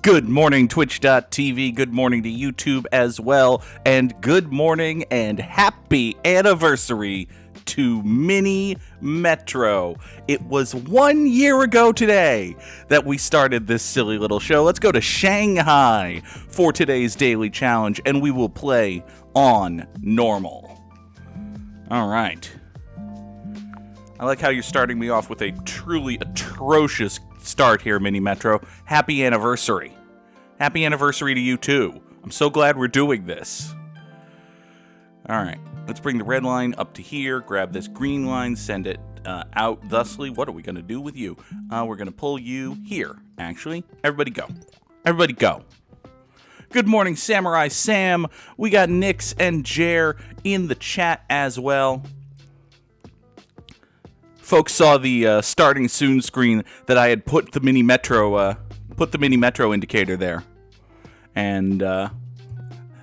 Good morning, Twitch.tv. Good morning to YouTube as well. And good morning and happy anniversary to Mini Metro. It was 1 year ago today that we started this silly little show. Let's go to Shanghai for today's daily challenge, and we will play on normal. All right. I like how you're starting me off with a truly atrocious start here, Mini Metro. Happy anniversary. Happy anniversary to you too. I'm so glad we're doing this. All right, let's bring the red line up to here, grab this green line, send it out thusly. What are we going to do with you? We're going to pull you here, actually. Everybody go. Everybody go. Good morning, Samurai Sam. We got Nix and Jer in the chat as well. Folks saw the starting soon screen that I had put the Mini Metro indicator there, and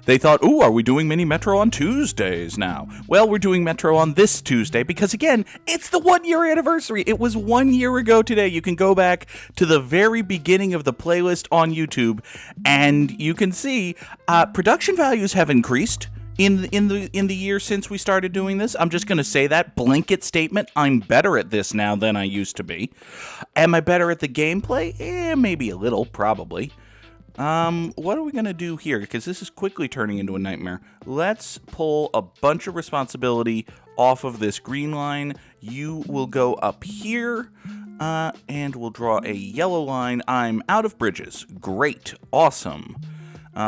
they thought, "Ooh, are we doing Mini Metro on Tuesdays now?" Well, we're doing Metro on this Tuesday because, again, it's the 1 year anniversary. It was 1 year ago today. You can go back to the very beginning of the playlist on YouTube, and you can see production values have increased. In the year since we started doing this. I'm just going to say that blanket statement. I'm better at this now than I used to be. Am I better at the gameplay? Maybe a little, probably. What are we going to do here? Because this is quickly turning into a nightmare. Let's pull a bunch of responsibility off of this green line. You will go up here, and we'll draw a yellow line. I'm out of bridges. Great. Awesome.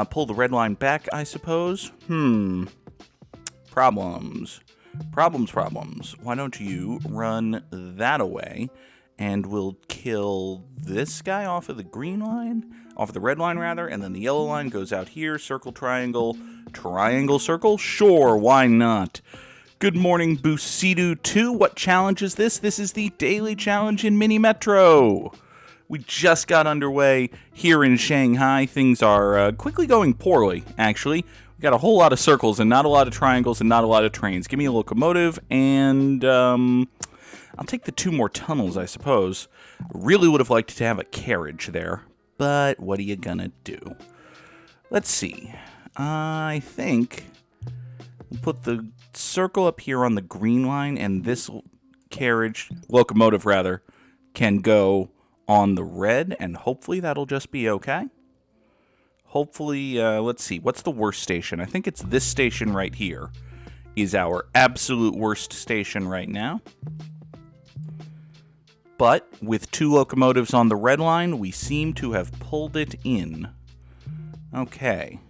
Pull the red line back, I suppose. Problems. Why don't you run that away, and we'll kill this guy off of the green line, off of the red line rather, and then the yellow line goes out here. Circle, triangle, triangle, circle. Sure, why not? Good morning, Busidu 2. What challenge is this? This is the daily challenge in Mini Metro. We just got underway here in Shanghai. Things are quickly going poorly, actually. We got a whole lot of circles and not a lot of triangles and not a lot of trains. Give me a locomotive, and I'll take the 2 more tunnels, I suppose. Really would have liked to have a carriage there, but what are you gonna do? Let's see. I think we'll put the circle up here on the green line, and this locomotive, can go on the red, and hopefully that'll just be okay. Hopefully, let's see, what's the worst station? I think it's this station right here is our absolute worst station right now. But with 2 locomotives on the red line, we seem to have pulled it in. Okay.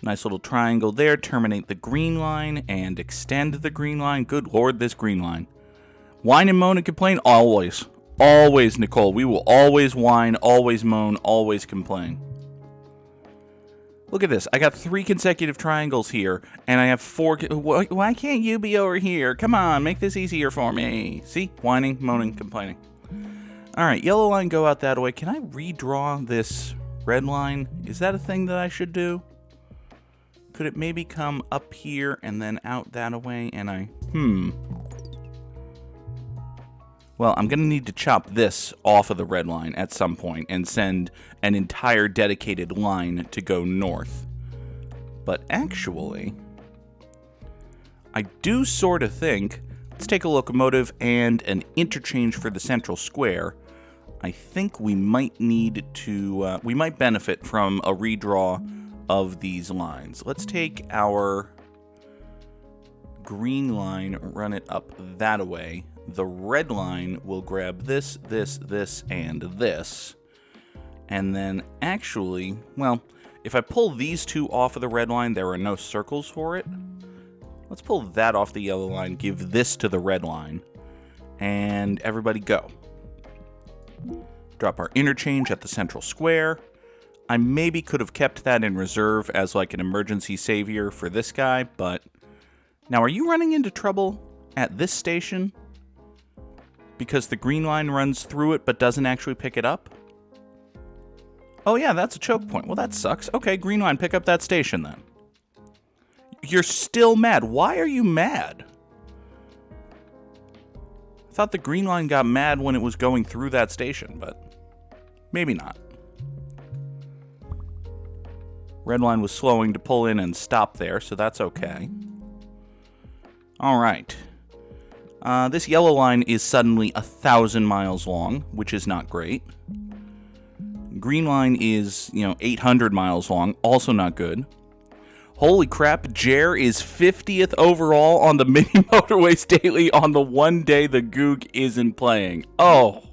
Nice little triangle there. Terminate the green line and extend the green line. Good Lord, this green line. Whine and moan and complain? Always. Always, Nicole. We will always whine, always moan, always complain. Look at this. I got 3 consecutive triangles here, and I have 4... Why can't you be over here? Come on, make this easier for me. See? Whining, moaning, complaining. All right, yellow line, go out that way. Can I redraw this red line? Is that a thing that I should do? Could it maybe come up here and then out that way, and Well, I'm going to need to chop this off of the red line at some point and send an entire dedicated line to go north. But actually, I do sort of think, let's take a locomotive and an interchange for the central square. I think we might need to, we might benefit from a redraw of these lines. Let's take our green line, run it up that way. The red line will grab this, this, and this. And then actually, well, if I pull these 2 off of the red line, there are no circles for it. Let's pull that off the yellow line, give this to the red line, and everybody go. Drop our interchange at the central square. I maybe could have kept that in reserve as like an emergency savior for this guy, but... Now, are you running into trouble at this station? Because the green line runs through it but doesn't actually pick it up? Oh yeah, that's a choke point. Well, that sucks. Okay, green line, pick up that station then. You're still mad. Why are you mad? I thought the green line got mad when it was going through that station, but maybe not. Red line was slowing to pull in and stop there, so that's okay. All right. This yellow line is suddenly 1,000 miles long, which is not great. Green line is, 800 miles long, also not good. Holy crap, Jer is 50th overall on the Mini Motorways Daily on the one day the Goog isn't playing. Oh.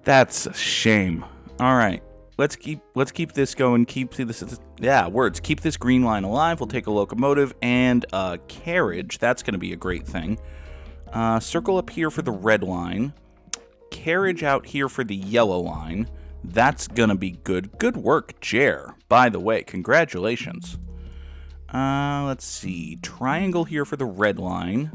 That's a shame. All right. Let's keep this going. Keep this green line alive. We'll take a locomotive and a carriage. That's going to be a great thing. Circle up here for the red line. Carriage out here for the yellow line. That's going to be good. Good work, Jer. By the way, congratulations. Let's see. Triangle here for the red line.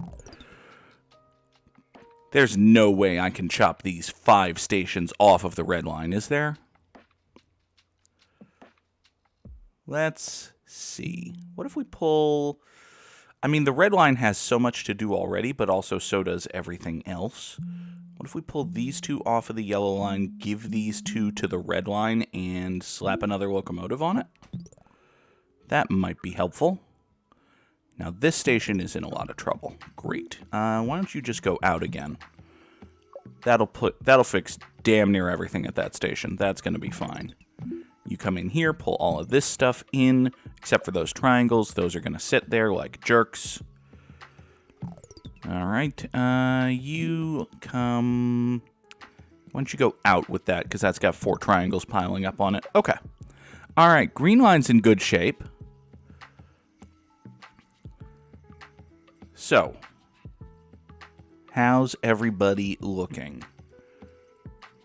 There's no way I can chop these 5 stations off of the red line, is there? Let's see. What if we pull... I mean, the red line has so much to do already, but also so does everything else. What if we pull these 2 off of the yellow line, give these 2 to the red line, and slap another locomotive on it? That might be helpful. Now, this station is in a lot of trouble. Great. Why don't you just go out again? That'll fix damn near everything at that station. That's going to be fine. You come in here, pull all of this stuff in, except for those triangles. Those are going to sit there like jerks. All right. You come... Why don't you go out with that, because that's got 4 triangles piling up on it. Okay. All right. Green line's in good shape. So, how's everybody looking?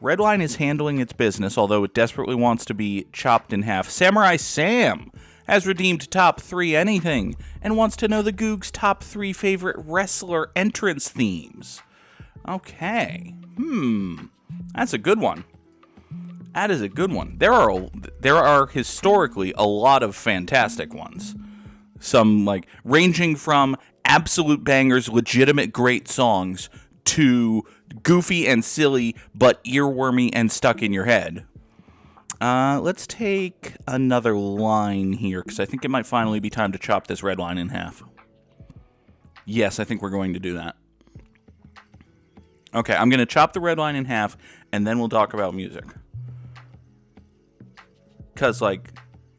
Red line is handling its business, although it desperately wants to be chopped in half. Samurai Sam has redeemed top 3 anything and wants to know the Goog's top 3 favorite wrestler entrance themes. Okay. That's a good one. That is a good one. There are historically a lot of fantastic ones. Some, ranging from absolute bangers, legitimate great songs, to goofy and silly, but earwormy and stuck in your head. Let's take another line here, because I think it might finally be time to chop this red line in half. Yes, I think we're going to do that. Okay, I'm going to chop the red line in half, and then we'll talk about music. Because,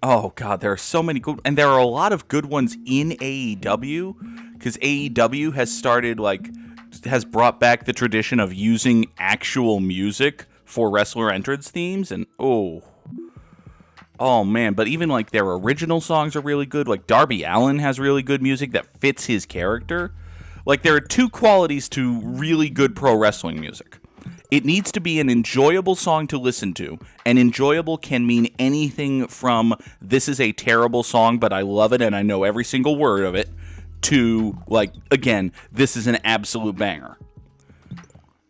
oh god, there are so many good... And there are a lot of good ones in AEW, because AEW has started, has brought back the tradition of using actual music for wrestler entrance themes, and oh man, but even their original songs are really good. Darby Allin has really good music that fits his character. There are 2 qualities to really good pro wrestling music. It needs to be an enjoyable song to listen to, and enjoyable can mean anything from this is a terrible song but I love it and I know every single word of it, to, again, this is an absolute banger.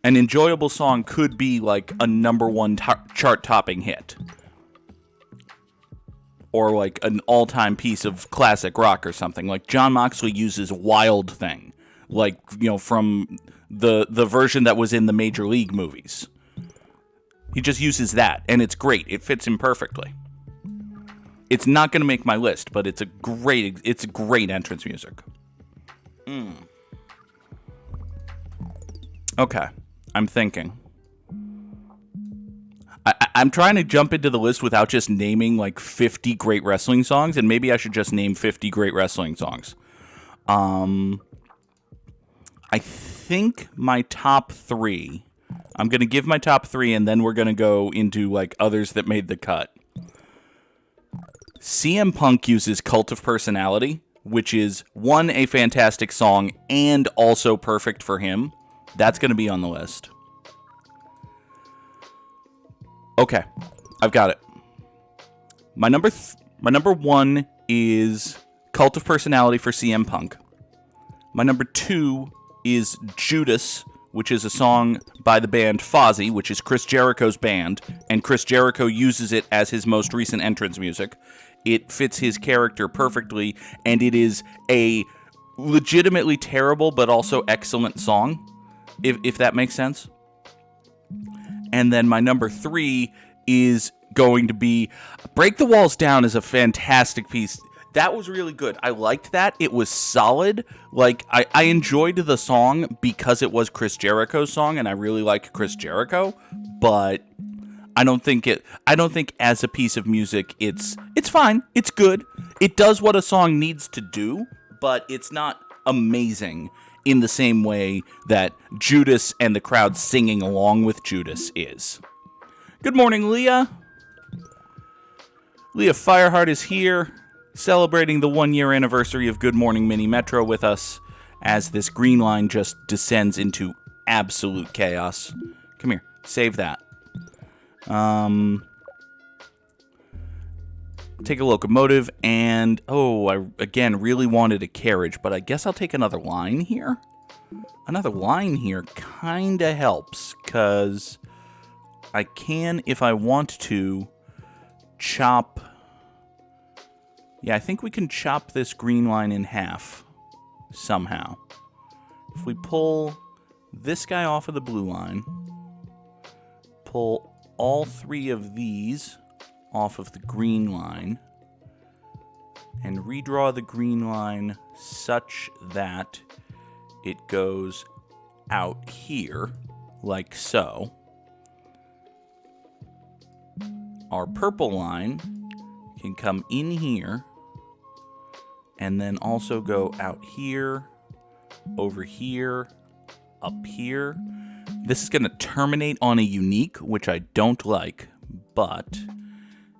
An enjoyable song could be, a number 1 chart-topping hit. Or, an all-time piece of classic rock or something. John Moxley uses Wild Thing. From the version that was in the Major League movies. He just uses that, and it's great. It fits him perfectly. It's not going to make my list, but it's great entrance music. Okay, I'm thinking. I'm trying to jump into the list without just naming 50 great wrestling songs, and maybe I should just name 50 great wrestling songs. I think my top 3. I'm going to give my top 3, and then we're going to go into others that made the cut. CM Punk uses Cult of Personality, which is, 1, a fantastic song, and also perfect for him. That's going to be on the list. Okay, I've got it. My number 1 is Cult of Personality for CM Punk. My number 2 is Judas, which is a song by the band Fozzy, which is Chris Jericho's band, and Chris Jericho uses it as his most recent entrance music. It fits his character perfectly, and it is a legitimately terrible but also excellent song, if that makes sense. And then my number 3 is going to be... Break the Walls Down is a fantastic piece. That was really good. I liked that. It was solid. Like, I enjoyed the song because it was Chris Jericho's song, and I really like Chris Jericho, but I don't think as a piece of music it's fine. It's good. It does what a song needs to do, but it's not amazing in the same way that Judas and the crowd singing along with Judas is. Good morning, Leah. Leah Fireheart is here, celebrating the 1-year anniversary of Good Morning Mini Metro with us as this green line just descends into absolute chaos. Come here, save that. Take a locomotive, and I again really wanted a carriage, but I guess I'll take another line here. Another line here kinda helps, because I can, if I want to, chop... Yeah, I think we can chop this green line in half, somehow. If we pull this guy off of the blue line, pull all 3 of these off of the green line, and redraw the green line such that it goes out here, like so. Our purple line can come in here, and then also go out here, over here, up here. This is going to terminate on a unique, which I don't like, but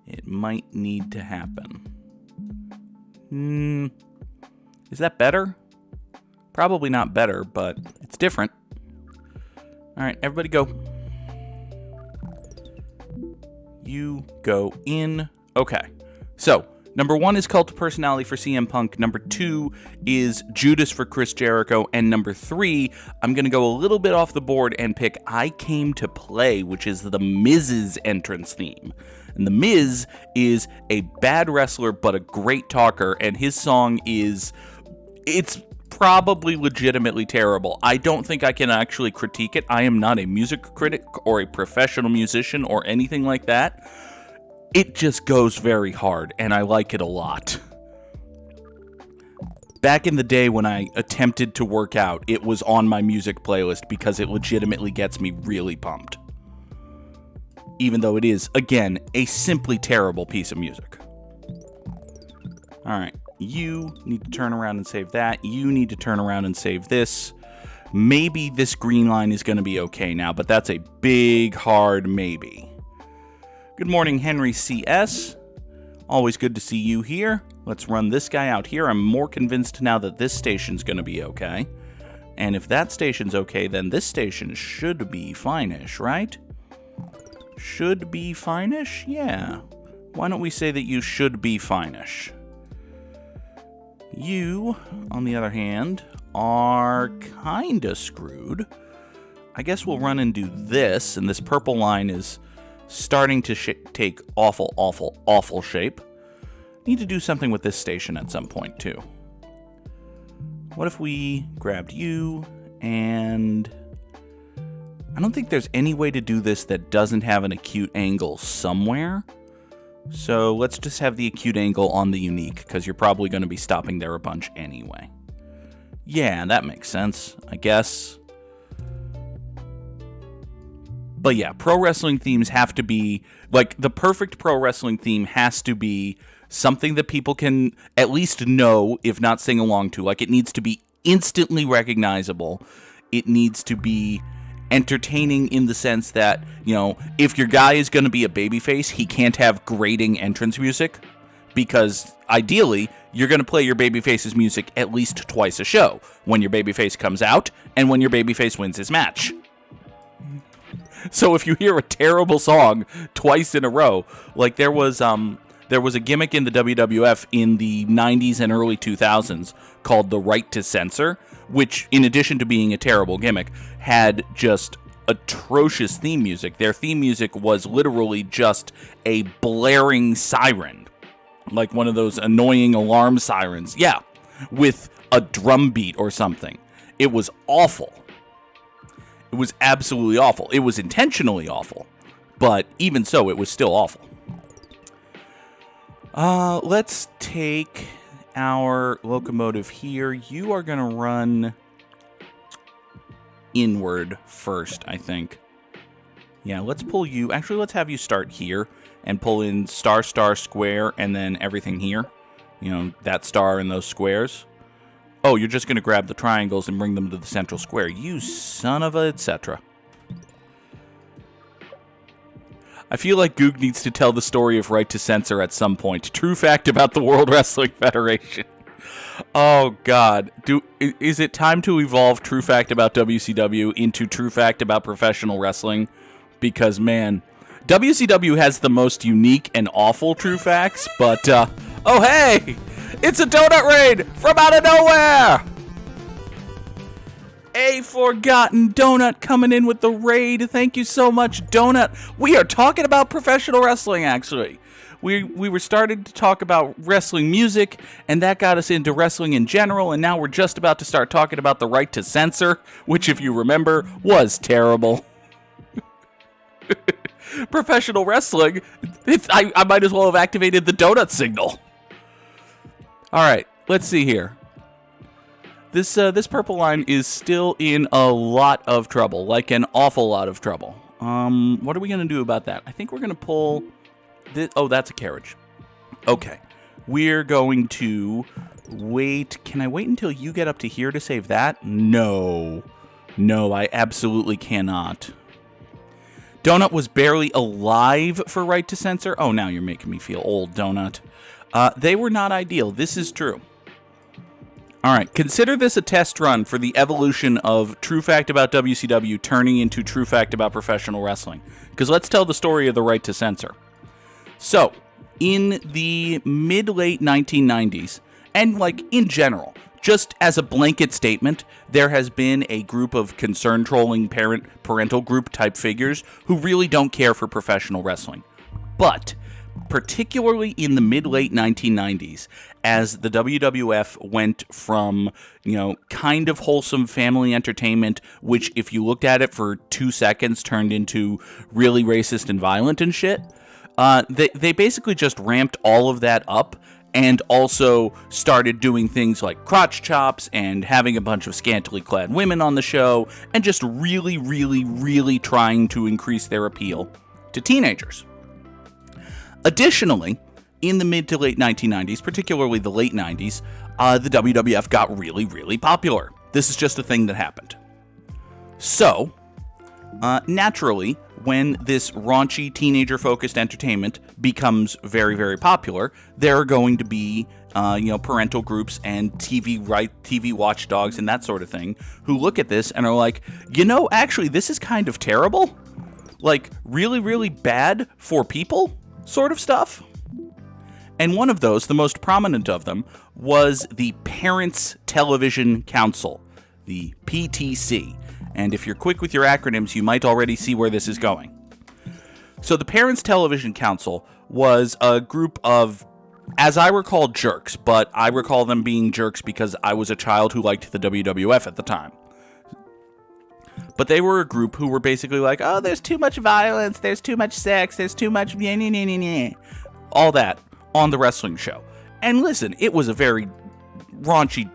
it might need to happen. Is that better? Probably not better, but it's different. All right, everybody go. You go in. Okay, so number 1 is Cult of Personality for CM Punk. Number 2 is Judas for Chris Jericho. And number 3, I'm going to go a little bit off the board and pick I Came to Play, which is the Miz's entrance theme. And the Miz is a bad wrestler, but a great talker. And his song it's probably legitimately terrible. I don't think I can actually critique it. I am not a music critic or a professional musician or anything like that. It just goes very hard, and I like it a lot. Back in the day when I attempted to work out, it was on my music playlist because it legitimately gets me really pumped. Even though it is, again, a simply terrible piece of music. Alright, you need to turn around and save that. You need to turn around and save this. Maybe this green line is going to be okay now, but that's a big, hard maybe. Good morning, Henry CS. Always good to see you here. Let's run this guy out here. I'm more convinced now that this station's going to be okay. And if that station's okay, then this station should be fine-ish, right? Should be fine-ish? Yeah. Why don't we say that you should be fine-ish? You, on the other hand, are kinda screwed. I guess we'll run and do this, and this purple line is starting to take awful, awful, awful shape. Need to do something with this station at some point, too. What if we grabbed you, and... I don't think there's any way to do this that doesn't have an acute angle somewhere. So let's just have the acute angle on the unique, because you're probably going to be stopping there a bunch anyway. Yeah, that makes sense, I guess. But yeah, pro wrestling themes have to be, like, the perfect pro wrestling theme has to be something that people can at least know, if not sing along to. Like, it needs to be instantly recognizable. It needs to be entertaining in the sense that, you know, if your guy is going to be a babyface, he can't have grating entrance music, because ideally you're going to play your babyface's music at least twice a show, when your babyface comes out and when your babyface wins his match. So if you hear a terrible song twice in a row, like there was a gimmick in the WWF in the 90s and early 2000s called the Right to Censor, which, in addition to being a terrible gimmick, had just atrocious theme music. Their theme music was literally just a blaring siren, like one of those annoying alarm sirens. Yeah, with a drum beat or something. It was awful. It was absolutely awful. It was intentionally awful, But even so, it was still awful. Let's take our locomotive here. You are going to run inward first, I think. Yeah, let's pull you. Actually, let's have you start here and pull in star, star, square, and then everything here. You know, that star and those squares. Oh, you're just going to grab the triangles and bring them to the central square. You son of a etc. I feel like Goog needs to tell the story of Right to Censor at some point. True fact about the World Wrestling Federation. Oh, God. Is it time to evolve True Fact about WCW into True Fact about professional wrestling? Because, man, WCW has the most unique and awful true facts, but, oh, hey! It's a donut raid from out of nowhere! A forgotten donut coming in with the raid. Thank you so much, donut. We are talking about professional wrestling, actually. We were starting to talk about wrestling music, and that got us into wrestling in general, and now we're just about to start talking about the Right to Censor, which, if you remember, was terrible. Professional wrestling, I might as well have activated the donut signal. All right, let's see here. This purple line is still in a lot of trouble, like an awful lot of trouble. What are we going to do about that? I think we're going to pull this. Oh, that's a carriage. Okay. We're going to wait. Can I wait until you get up to here to save that? No. No, I absolutely cannot. Donut was barely alive for Right to Censor. Oh, now you're making me feel old, Donut. They were not ideal. This is true. All right, consider this a test run for the evolution of True Fact about WCW turning into True Fact about professional wrestling. Because let's tell the story of the Right to Censor. So, in the mid-late 1990s, and like in general, just as a blanket statement, there has been a group of concern trolling parental group type figures who really don't care for professional wrestling. But particularly in the mid-late 1990s, as the WWF went from, kind of wholesome family entertainment, which if you looked at it for 2 seconds turned into really racist and violent and shit, they basically just ramped all of that up and also started doing things like crotch chops and having a bunch of scantily clad women on the show and just really, really, really trying to increase their appeal to teenagers. Additionally, in the mid to late 1990s, particularly the late 90s, the WWF got really, really popular. This is just a thing that happened. So, naturally, when this raunchy, teenager-focused entertainment becomes very, very popular, there are going to be, parental groups and TV watchdogs and that sort of thing who look at this and are like, actually, this is kind of terrible. Like, really, really bad for people sort of stuff. And one of those, the most prominent of them, was the Parents Television Council, the PTC. And if you're quick with your acronyms, you might already see where this is going. So the Parents Television Council was a group of, as I recall, jerks, but I recall them being jerks because I was a child who liked the WWF at the time. But they were a group who were basically like, oh, there's too much violence, there's too much sex, there's too much all that on the wrestling show. And listen, it was a very raunchy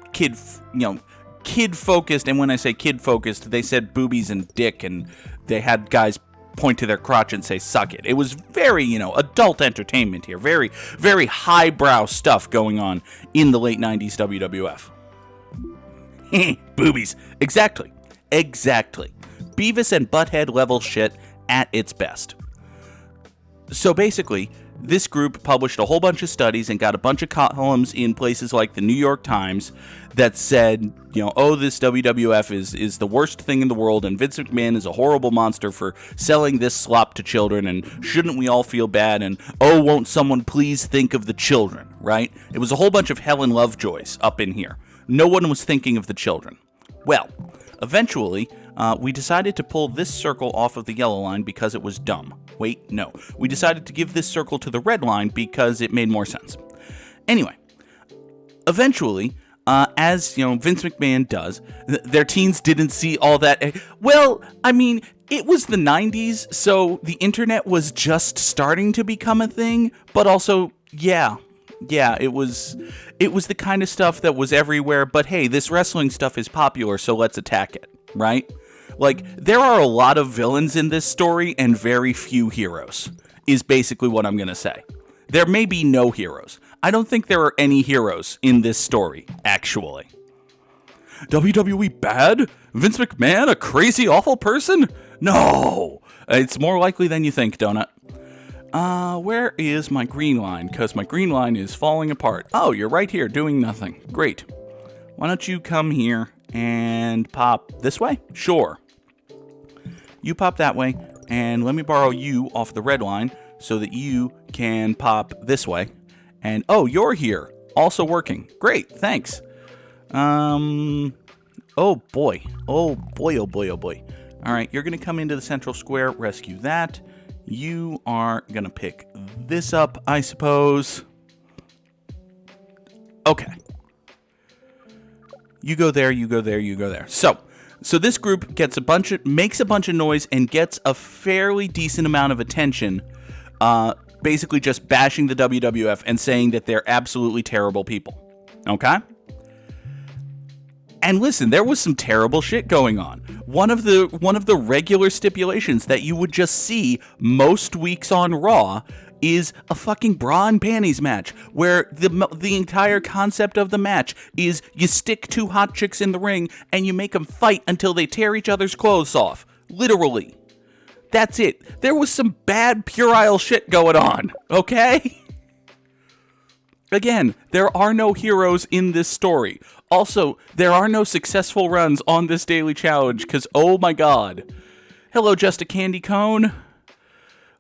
kid-focused, and when I say kid-focused, they said boobies and dick, and they had guys point to their crotch and say, suck it. It was very, adult entertainment here. Very, very highbrow stuff going on in the late 90s WWF. Boobies. Exactly. Beavis and Butthead level shit at its best. So basically, this group published a whole bunch of studies and got a bunch of columns in places like the New York Times that said, this WWF is the worst thing in the world, and Vince McMahon is a horrible monster for selling this slop to children, and shouldn't we all feel bad, and won't someone please think of the children, right? It was a whole bunch of Helen Lovejoys up in here. No one was thinking of the children. Well, eventually, we decided to pull this circle off of the yellow line because it was dumb. Wait, no. We decided to give this circle to the red line because it made more sense. Anyway, eventually, as you know, Vince McMahon does. Their teens didn't see all that. Well, I mean, it was the 90s, so the internet was just starting to become a thing, but also, yeah, it was the kind of stuff that was everywhere, but hey, this wrestling stuff is popular, so let's attack it, right? Like, there are a lot of villains in this story and very few heroes, is basically what I'm going to say. There may be no heroes. I don't think there are any heroes in this story, actually. WWE bad? Vince McMahon, a crazy, awful person? No! It's more likely than you think, Donut. Where is my green line? Because my green line is falling apart. Oh, you're right here doing nothing. Great. Why don't you come here and pop this way? Sure. You pop that way, and let me borrow you off the red line so that you can pop this way. And, oh, you're here. Also working. Great, thanks. Oh, boy. Oh, boy, oh, boy, oh, boy. All right, you're going to come into the central square, rescue that. You are going to pick this up, I suppose. Okay. You go there, you go there, you go there. So this group makes a bunch of noise and gets a fairly decent amount of attention, basically just bashing the WWF and saying that they're absolutely terrible people. Okay? And listen, there was some terrible shit going on. One of the regular stipulations that you would just see most weeks on Raw is a fucking bra and panties match, where the entire concept of the match is you stick two hot chicks in the ring and you make them fight until they tear each other's clothes off. Literally. That's it. There was some bad puerile shit going on, okay? Again, there are no heroes in this story. Also, there are no successful runs on this daily challenge, because, oh my god. Hello, just a candy cone.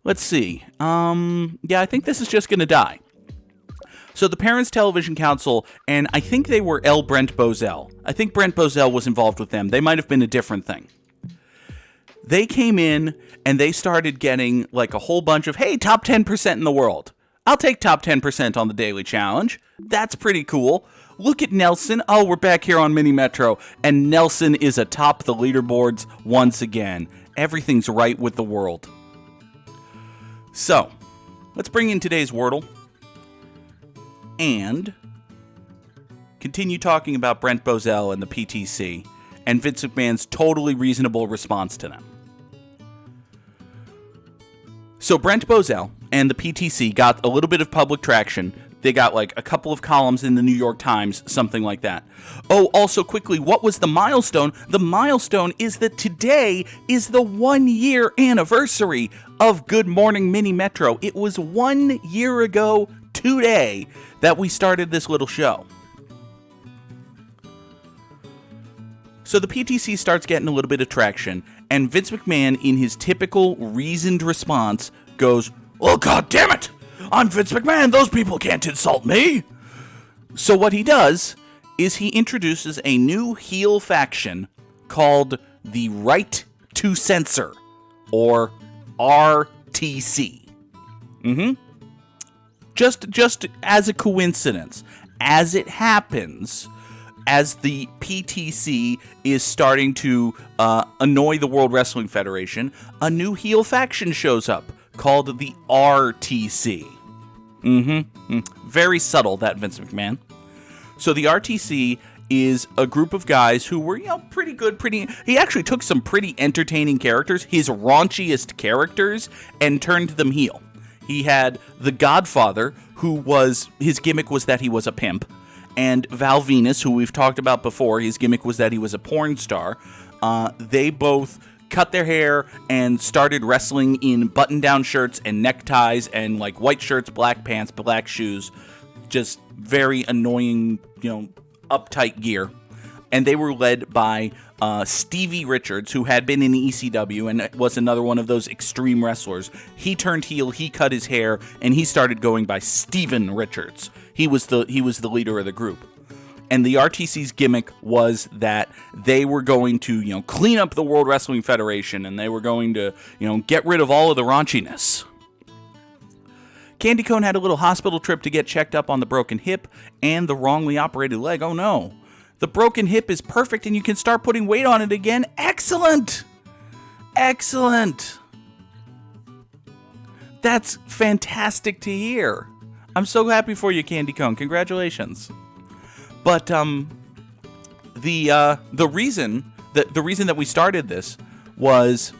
Let's see. Yeah, I think this is just gonna die. So the Parents Television Council, and I think they were L. Brent Bozell. I think Brent Bozell was involved with them. They might have been a different thing. They came in, and they started getting, like, a whole bunch of, hey, top 10% in the world. I'll take top 10% on the daily challenge. That's pretty cool. Look at Nelson. Oh, we're back here on Mini Metro, and Nelson is atop the leaderboards once again. Everything's right with the world. So, let's bring in today's Wordle and continue talking about Brent Bozell and the PTC and Vince McMahon's totally reasonable response to them. So Brent Bozell and the PTC got a little bit of public traction. They got like a couple of columns in the New York Times, something like that. Oh, also quickly, what was the milestone? The milestone is that today is the 1-year anniversary of Good Morning Mini Metro. It was 1 year ago today that we started this little show. So the PTC starts getting a little bit of traction, and Vince McMahon, in his typical reasoned response, goes, "Oh, God damn it! I'm Vince McMahon! Those people can't insult me!" So what he does is he introduces a new heel faction called the Right to Censor, or RTC. Just as a coincidence, as it happens, as the PTC is starting to annoy the World Wrestling Federation, a new heel faction shows up called the RTC. Very subtle, that Vince McMahon. So the RTC is a group of guys who were, pretty good, he actually took some pretty entertaining characters, his raunchiest characters, and turned them heel. He had the Godfather, his gimmick was that he was a pimp, and Val Venus, who we've talked about before, his gimmick was that he was a porn star. They both cut their hair and started wrestling in button-down shirts and neckties and like white shirts, black pants, black shoes, just very annoying, uptight gear. And they were led by Stevie Richards, who had been in ECW and was another one of those extreme wrestlers. He turned heel, he cut his hair, and he started going by Steven Richards. He was the leader of the group. And the RTC's gimmick was that they were going to, clean up the World Wrestling Federation, and they were going to, get rid of all of the raunchiness. Candy Cone had a little hospital trip to get checked up on the broken hip and the wrongly operated leg. Oh no. The broken hip is perfect and you can start putting weight on it again. Excellent! Excellent! That's fantastic to hear. I'm so happy for you, Candy Cone. Congratulations. But the reason that we started this was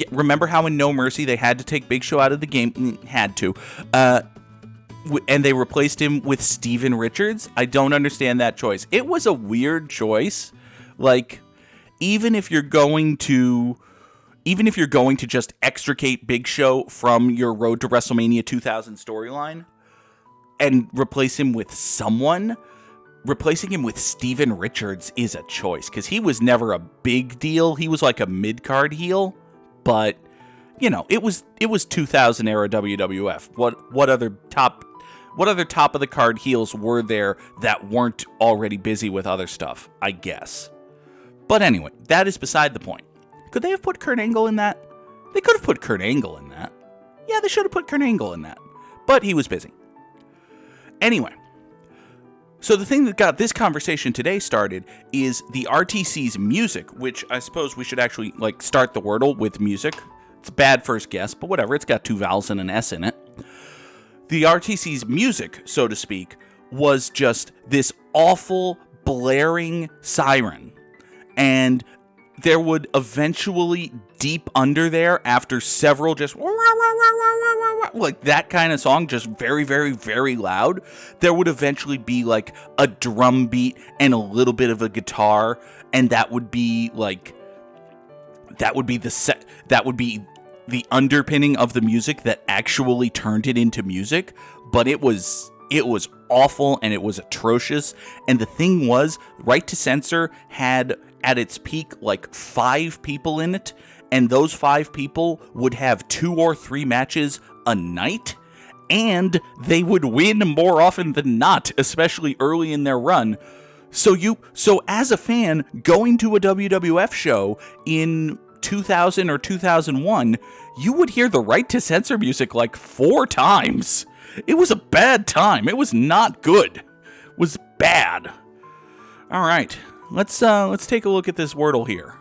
remember how in No Mercy they had to take Big Show out of the game? Had to. And they replaced him with Steven Richards. I don't understand that choice. It was a weird choice. Like, even if you're going to just extricate Big Show from your Road to WrestleMania 2000 storyline and replace him with someone, replacing him with Steven Richards is a choice, because he was never a big deal. He was like a mid-card heel, but you know, it was 2000 era WWF. What other top of the card heels were there that weren't already busy with other stuff, I guess. But anyway, that is beside the point. Could they have put Kurt Angle in that? They could have put Kurt Angle in that. Yeah, they should have put Kurt Angle in that. But he was busy. Anyway, so the thing that got this conversation today started is the RTC's music, which I suppose we should actually start the Wordle with music. It's a bad first guess, but whatever. It's got 2 vowels and an S in it. The RTC's music, so to speak, was just this awful blaring siren. And there would eventually, deep under there, after several just like that kind of song, just very, very, very loud, there would eventually be like a drum beat and a little bit of a guitar, and that would be the underpinning of the music that actually turned it into music. But it was awful and it was atrocious. And the thing was, Right to Censor had at its peak like 5 people in it, and those 5 people would have 2 or 3 matches a night, and they would win more often than not, especially early in their run. So as a fan going to a WWF show in 2000 or 2001, you would hear the Right to Censor music like 4 times. It was a bad time. It was not good. It was bad. All right. Let's take a look at this Wordle here.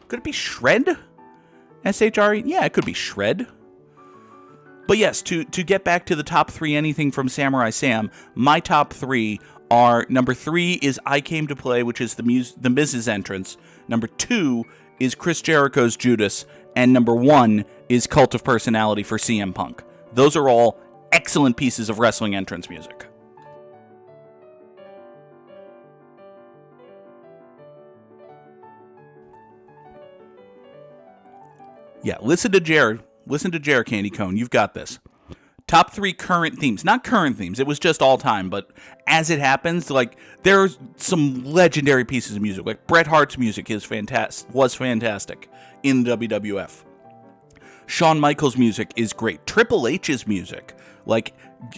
Could it be Shred? S-H-R-E? Yeah, it could be Shred. But yes, to get back to the top 3 anything from Samurai Sam, my top 3 are, number 3 is I Came to Play, which is the Miz's entrance. Number 2 is Chris Jericho's Judas. And number 1 is Cult of Personality for CM Punk. Those are all excellent pieces of wrestling entrance music. Yeah, listen to Jared, Candy Cone. You've got this. Top 3 current themes. Not current themes. It was just all time. But as it happens, there's some legendary pieces of music. Like Bret Hart's music was fantastic in the WWF. Shawn Michaels' music is great. Triple H's music.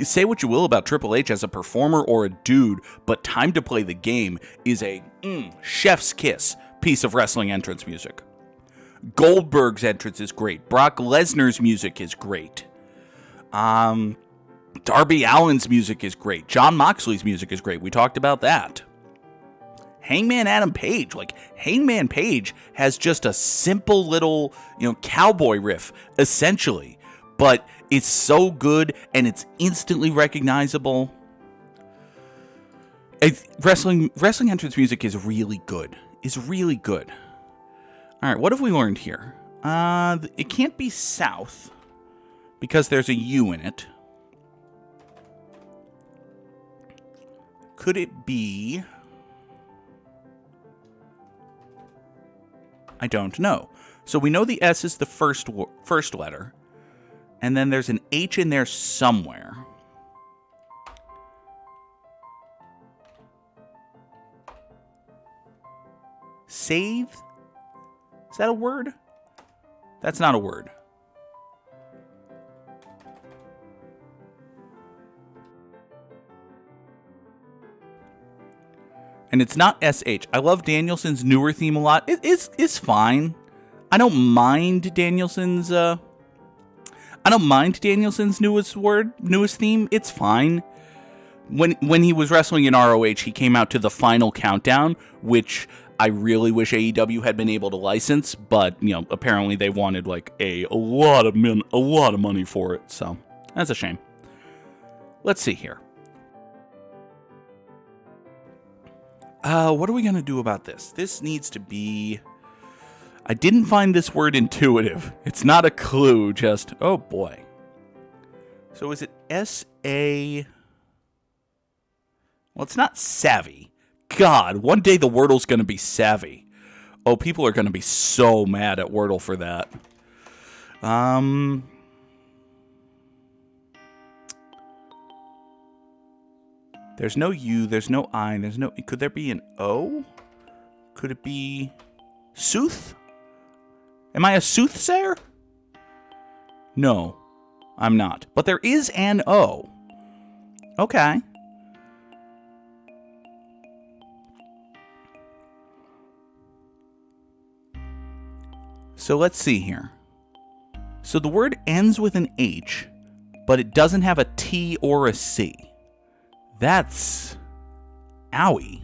Say what you will about Triple H as a performer or a dude, but Time to Play the Game is a chef's kiss piece of wrestling entrance music. Goldberg's entrance is great. Brock Lesnar's music is great. Darby Allin's music is great. Jon Moxley's music is great. We talked about that. Hangman Adam Page. Hangman Page has just a simple little, cowboy riff, essentially. But it's so good and it's instantly recognizable. Wrestling entrance music is really good. All right, what have we learned here? It can't be South because there's a U in it. Could it be? I don't know. So we know the S is the first letter, and then there's an H in there somewhere. Save? Is that a word? That's not a word. And it's not SH. I love Danielson's newer theme a lot. It's fine. I don't mind Danielson's... I don't mind Danielson's newest theme. It's fine. When he was wrestling in ROH, he came out to the Final Countdown, which I really wish AEW had been able to license, but apparently they wanted like a lot of money for it, so that's a shame. Let's see here. What are we gonna do about this? This needs to be. I didn't find this word intuitive. It's not a clue. Just oh boy. So is it S-A? Well, it's not savvy. God, one day the Wordle's going to be savvy. Oh, people are going to be so mad at Wordle for that. There's no U, there's no I, there's no... Could there be an O? Could it be... Sooth? Am I a soothsayer? No, I'm not. But there is an O. Okay. So let's see here. So the word ends with an H, but it doesn't have a T or a C. That's owie.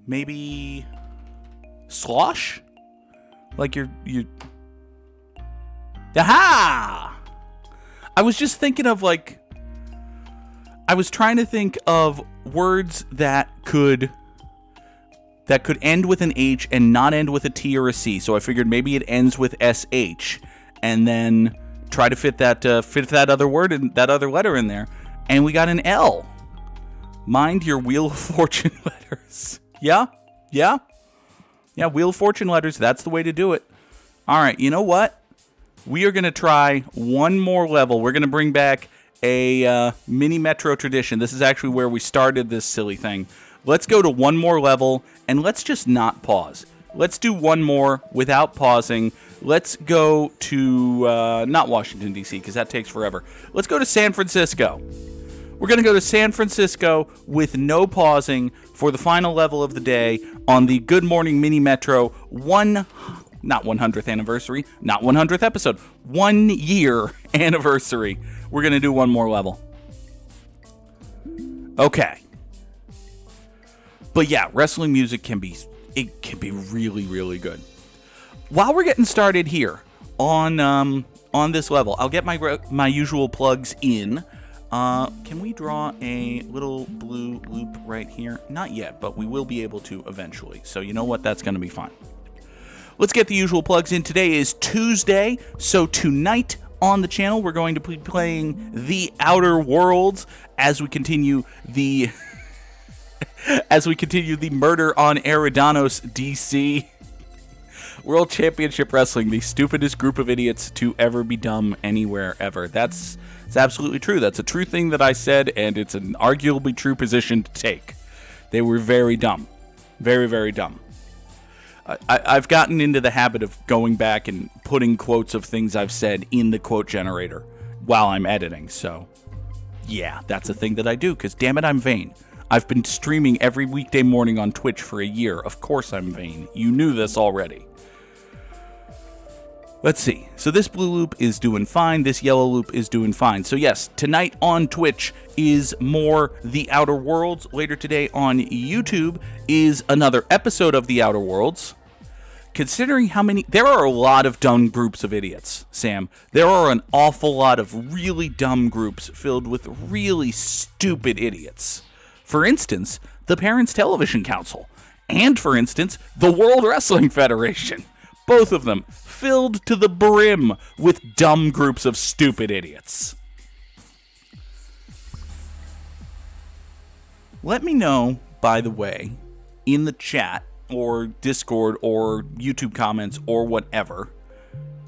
Maybe slosh? Like you. Aha! I was just thinking of I was trying to think of words that could end with an H and not end with a T or a C. So I figured maybe it ends with SH, and then try to fit that other word and that other letter in there, and we got an L. Mind your Wheel of Fortune letters. Yeah. Wheel of Fortune letters. That's the way to do it. All right. You know what? We are gonna try one more level. We're gonna bring back a mini Metro tradition. This is actually where we started this silly thing. Let's go to one more level, and let's just not pause. Let's do one more without pausing. Let's go to, not Washington, D.C., because that takes forever. Let's go to San Francisco. We're going to go to San Francisco with no pausing for the final level of the day on the Good Morning Mini Metro not 100th anniversary, not 100th episode, 1 year anniversary. We're going to do one more level. Okay. But yeah, wrestling music can be really, really good. While we're getting started here on this level, I'll get my usual plugs in. Can we draw a little blue loop right here? Not yet, but we will be able to eventually. So you know what? That's going to be fine. Let's get the usual plugs in. Today is Tuesday, so tonight on the channel we're going to be playing The Outer Worlds as we continue the Murder on Eridanos DC World Championship Wrestling, the stupidest group of idiots to ever be dumb anywhere ever. It's absolutely true. That's a true thing that I said, and it's an arguably true position to take. They were very dumb. Very, very dumb. I've gotten into the habit of going back and putting quotes of things I've said in the quote generator while I'm editing. So, yeah, that's a thing that I do, because damn it, I'm vain. I've been streaming every weekday morning on Twitch for a year. Of course I'm vain. You knew this already. Let's see. So this blue loop is doing fine. This yellow loop is doing fine. So yes, tonight on Twitch is more The Outer Worlds. Later today on YouTube is another episode of The Outer Worlds. Considering how many... There are a lot of dumb groups of idiots, Sam. There are an awful lot of really dumb groups filled with really stupid idiots. For instance, the Parents Television Council. And, for instance, the World Wrestling Federation. Both of them filled to the brim with dumb groups of stupid idiots. Let me know, by the way, in the chat or Discord or YouTube comments or whatever,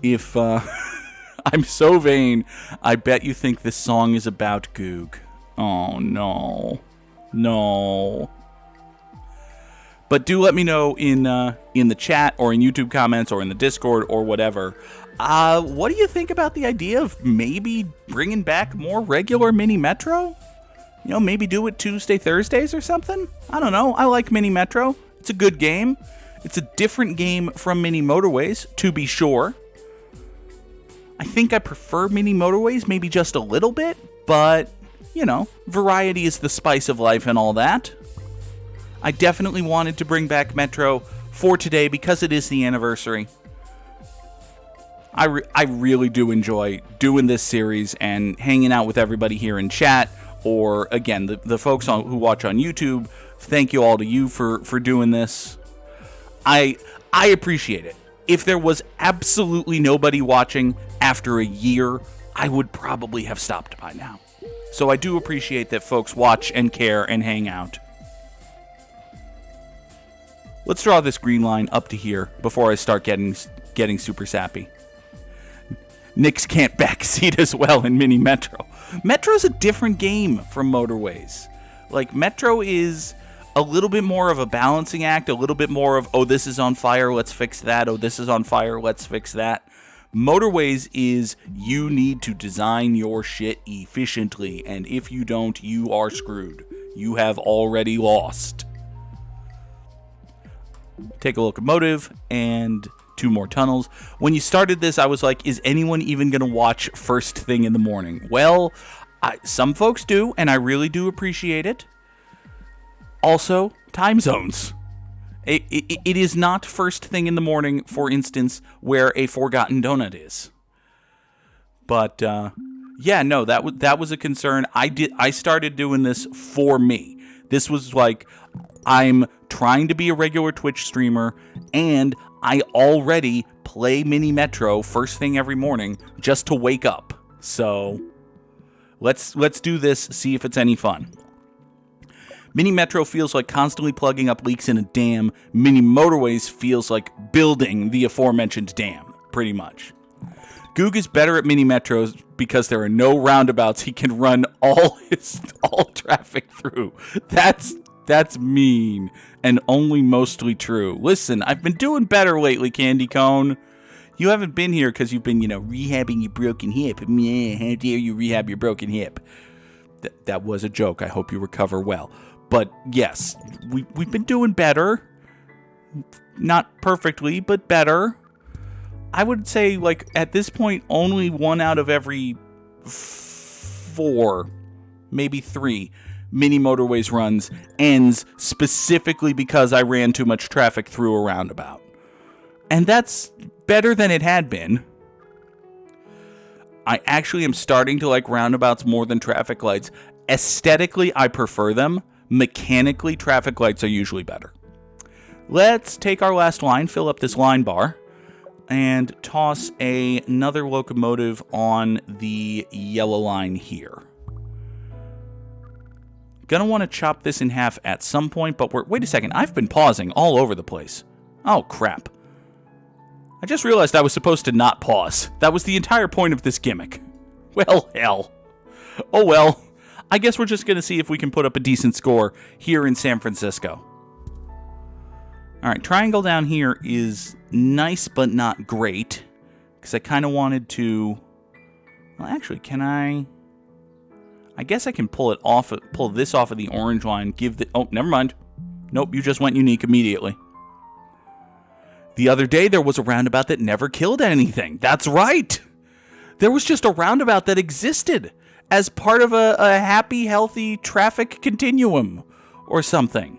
if I'm so vain, I bet you think this song is about Goog. Oh, no. No. But do let me know in the chat or in YouTube comments or in the Discord or whatever. What do you think about the idea of maybe bringing back more regular Mini Metro? You know, maybe do it Tuesday, Thursdays or something? I don't know. I like Mini Metro. It's a good game. It's a different game from Mini Motorways, to be sure. I think I prefer Mini Motorways, maybe just a little bit, but, you know, variety is the spice of life and all that. I definitely wanted to bring back Metro for today because it is the anniversary. I really do enjoy doing this series and hanging out with everybody here in chat, or, again, the folks who watch on YouTube. Thank you all to you for doing this. I appreciate it. If there was absolutely nobody watching after a year, I would probably have stopped by now. So I do appreciate that folks watch and care and hang out. Let's draw this green line up to here before I start getting super sappy. Nix can't backseat as well in Mini Metro. Metro's a different game from Motorways. Like, Metro is a little bit more of a balancing act, a little bit more of, oh, this is on fire, let's fix that. Oh, this is on fire, let's fix that. Motorways is you need to design your shit efficiently, and if you don't, you are screwed. You have already lost. Take a locomotive and 2 more tunnels. When you started this, I was like, is anyone even going to watch first thing in the morning? Well, some folks do, and I really do appreciate it. Also, time zones. It is not first thing in the morning, for instance, where a Forgotten Donut is. But, yeah, no, that was a concern. I started doing this for me. This was like, I'm trying to be a regular Twitch streamer, and I already play Mini Metro first thing every morning just to wake up. So let's do this, see if it's any fun. Mini Metro feels like constantly plugging up leaks in a dam. Mini Motorways feels like building the aforementioned dam, pretty much. Goog is better at Mini Metros because there are no roundabouts he can run all traffic through. That's mean and only mostly true. Listen, I've been doing better lately, Candy Cone. You haven't been here because you've been, rehabbing your broken hip. How dare you rehab your broken hip? That was a joke. I hope you recover well. But yes, we've been doing better. Not perfectly, but better. I would say, like, at this point, only 1 out of every 4, maybe 3, Mini Motorways runs ends specifically because I ran too much traffic through a roundabout. And that's better than it had been. I actually am starting to like roundabouts more than traffic lights. Aesthetically, I prefer them. Mechanically, traffic lights are usually better. Let's take our last line, fill up this line bar, and toss another locomotive on the yellow line here. Gonna want to chop this in half at some point, but wait a second, I've been pausing all over the place. Oh, crap. I just realized I was supposed to not pause. That was the entire point of this gimmick. Well, hell. Oh well. I guess we're just gonna see if we can put up a decent score here in San Francisco. Alright, triangle down here is nice but not great. Because I kind of wanted to... Well, actually, can I guess I can pull this off of the orange line, oh, never mind. Nope, you just went unique immediately. The other day, there was a roundabout that never killed anything. That's right! There was just a roundabout that existed as part of a happy, healthy traffic continuum or something.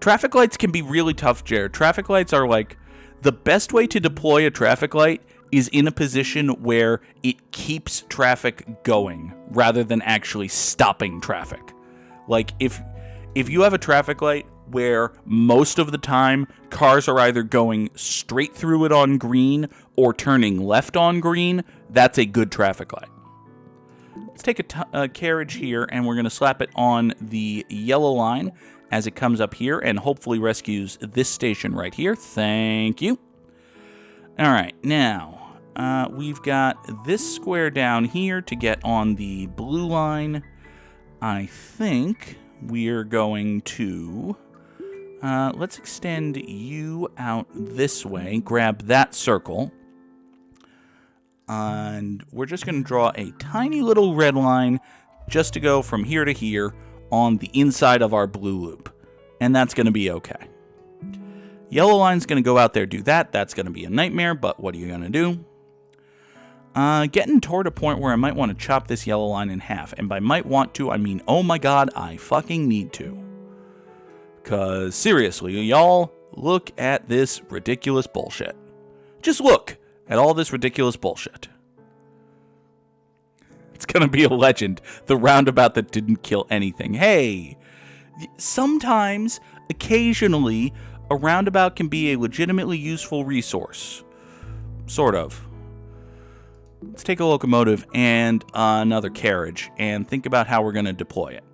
Traffic lights can be really tough, Jared. Traffic lights are like, the best way to deploy a traffic light is in a position where it keeps traffic going rather than actually stopping traffic. Like, if you have a traffic light where most of the time cars are either going straight through it on green or turning left on green, that's a good traffic light. Let's take a carriage here, and we're going to slap it on the yellow line as it comes up here and hopefully rescues this station right here. Thank you. All right, now we've got this square down here to get on the blue line. I think we're going to... let's extend you out this way, grab that circle, and we're just going to draw a tiny little red line just to go from here to here on the inside of our blue loop, and that's going to be okay. Yellow line's going to go out there, do that. That's going to be a nightmare, but what are you going to do? Getting toward a point where I might want to chop this yellow line in half. And by might want to, I mean, oh my god, I fucking need to. Because, seriously, y'all, look at this ridiculous bullshit. Just look at all this ridiculous bullshit. It's going to be a legend. The roundabout that didn't kill anything. Hey, sometimes, occasionally, a roundabout can be a legitimately useful resource. Sort of. Let's take a locomotive and another carriage and think about how we're going to deploy it.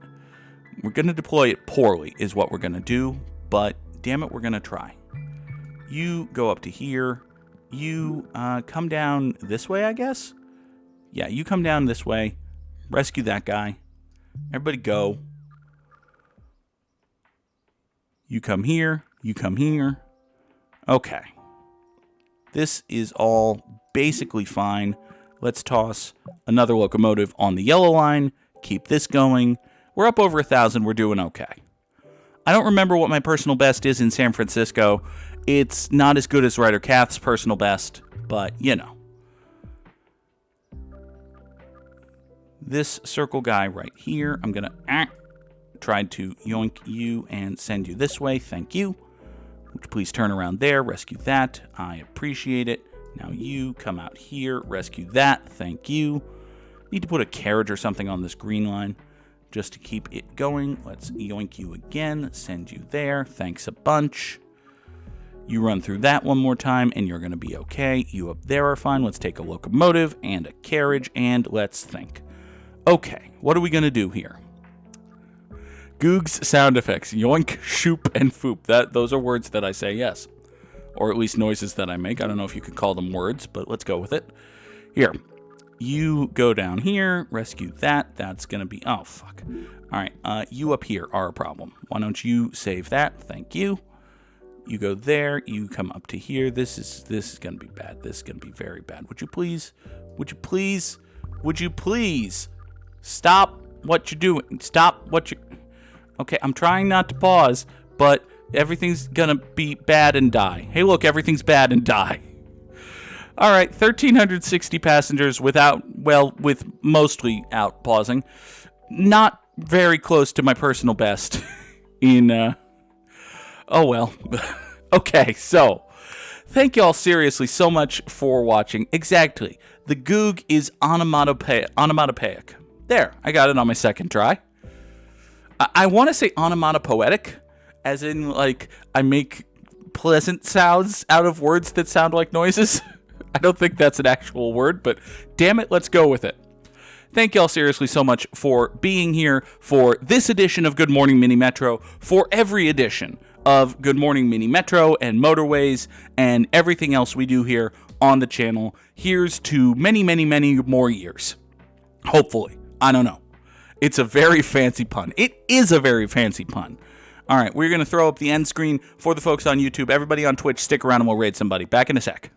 We're going to deploy it poorly is what we're going to do, but damn it, we're going to try. You go up to here. You come down this way, I guess? Yeah, you come down this way. Rescue that guy. Everybody go. You come here. You come here. Okay. This is all basically fine. Let's toss another locomotive on the yellow line. Keep this going. We're up over 1,000. We're doing okay. I don't remember what my personal best is in San Francisco. It's not as good as Ryder Cath's personal best, but you know. This circle guy right here, I'm going to try to yoink you and send you this way. Thank you. Would you please turn around there, rescue that. I appreciate it. Now you come out here, rescue that. Thank you. Need to put a carriage or something on this green line just to keep it going. Let's yoink you again, send you there. Thanks a bunch. You run through that one more time and you're going to be okay. You up there are fine. Let's take a locomotive and a carriage and let's think. Okay, what are we going to do here? Goog's sound effects. Yoink, shoop, and foop. Those are words that I say, yes. Or at least noises that I make. I don't know if you could call them words, but let's go with it. Here. You go down here. Rescue that. That's going to be... Oh, fuck. All right. You up here are a problem. Why don't you save that? Thank you. You go there. You come up to here. This is going to be bad. This is going to be very bad. Would you please... stop what you're doing. Stop what you... Okay, I'm trying not to pause, but everything's gonna be bad and die. Hey, look, everything's bad and die. All right, 1,360 passengers with mostly out pausing. Not very close to my personal best in, oh well. Okay, so, thank y'all seriously so much for watching. Exactly, the Goog is onomatopoeic. There, I got it on my second try. I want to say onomatopoetic, as in, like, I make pleasant sounds out of words that sound like noises. I don't think that's an actual word, but damn it, let's go with it. Thank y'all seriously so much for being here for this edition of Good Morning Mini Metro, for every edition of Good Morning Mini Metro and Motorways and everything else we do here on the channel. Here's to many, many, many more years. Hopefully. I don't know. It's a very fancy pun. It is a very fancy pun. All right, we're going to throw up the end screen for the folks on YouTube. Everybody on Twitch, stick around and we'll raid somebody. Back in a sec.